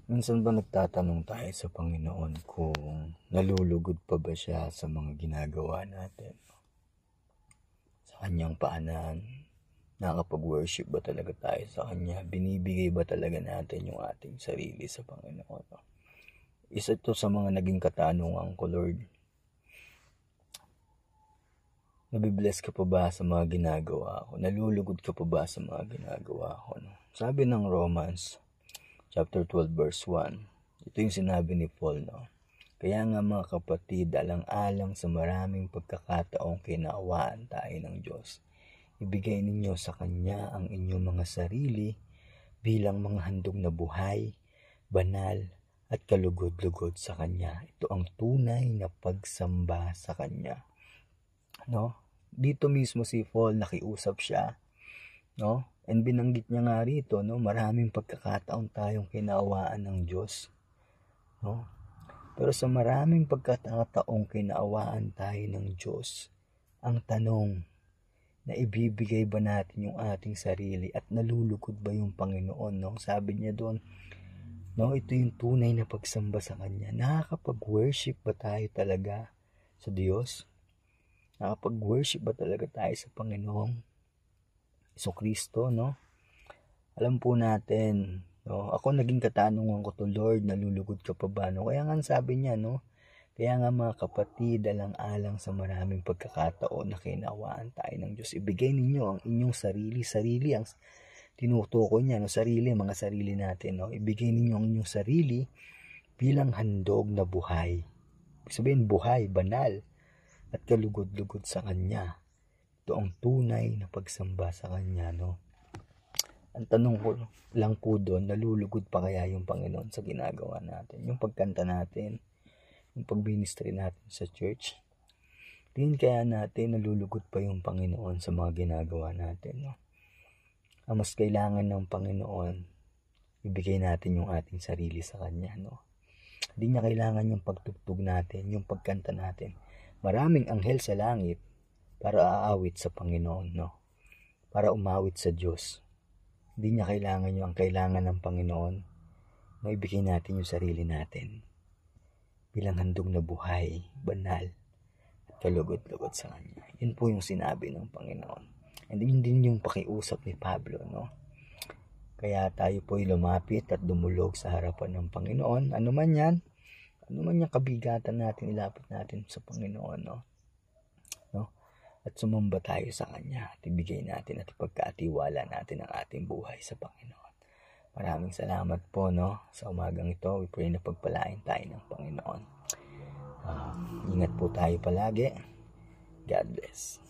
Minsan ba nagtatanong tayo sa Panginoon kung nalulugod pa ba siya sa mga ginagawa natin? Sa kanyang paanan, nakakapag-worship ba talaga tayo sa kanya? Binibigay ba talaga natin yung ating sarili sa Panginoon? Isa ito sa mga naging katanungan ko, Lord. Nabibless ka pa ba sa mga ginagawa ko? Nalulugod ka pa ba sa mga ginagawa ko? Sabi ng Romans chapter 12 verse 1. Ito yung sinabi ni Paul, no? Kaya nga mga kapatid, alang-alang sa maraming pagkakataong kinaawaan tayo ng Diyos, ibigay ninyo sa Kanya ang inyong mga sarili bilang mga handog na buhay, banal, at kalugod-lugod sa Kanya. Ito ang tunay na pagsamba sa Kanya. No? Dito mismo si Paul nakiusap siya, no? And binanggit niya nga rito, no, maraming pagkakataon tayong kinaawaan ng Diyos, no? Pero sa maraming pagkakataong kinaawaan tayo ng Diyos, ang tanong, na ibibigay ba natin yung ating sarili at nalulugod ba yung Panginoon, no? Sabi niya doon, no, ito yung tunay na pagsamba sa Kanya. Nakakapag-worship ba tayo talaga sa Diyos? Nakapag-worship ba talaga tayo sa Panginoong Jesucristo, no? Alam po natin, no? Ako naging katanungan ko to, Lord, nalulugod ka pa ba, no? Kaya nga sabi niya, no? Kaya nga mga kapatid, alang-alang sa maraming pagkakataon na kinawaan tayo ng Diyos, ibigay ninyo ang inyong sarili ang tinutukoy niya, no? Mga sarili natin, no? Ibigay ninyo ang inyong sarili bilang handog na buhay. Sabihin, buhay, banal, at kalugod-lugod sa Kanya. Ito ang tunay na pagsamba sa Kanya, no? Ang tanong ko lang po doon, nalulugod pa kaya yung Panginoon sa ginagawa natin? Yung pagkanta natin, yung pag-ministry natin sa church, tingin kaya natin nalulugod pa yung Panginoon sa mga ginagawa natin, no? Ang mas kailangan ng Panginoon, ibigay natin yung ating sarili sa Kanya, no? Hindi niya kailangan yung pagtugtog natin, yung pagkanta natin. Maraming anghel sa langit para aawit sa Panginoon, no? Para umawit sa Diyos. Hindi niya kailangan yung ang kailangan ng Panginoon, no? Ibigay natin yung sarili natin bilang handog na buhay, banal, at kalugod-lugod sa Kanya. Yun po yung sinabi ng Panginoon. And yun din yung pakiusap ni Pablo, no? Kaya tayo po'y lumapit at dumulog sa harapan ng Panginoon. Ano man yan yung kabigatan natin, ilapit natin sa Panginoon, no? At sumamba tayo sa Kanya at ibigay natin at ipagkatiwala natin ang ating buhay sa Panginoon. Maraming salamat po, no? Sa umagang ito, we pray na pagpalain tayo ng Panginoon. Ingat po tayo palagi. God bless.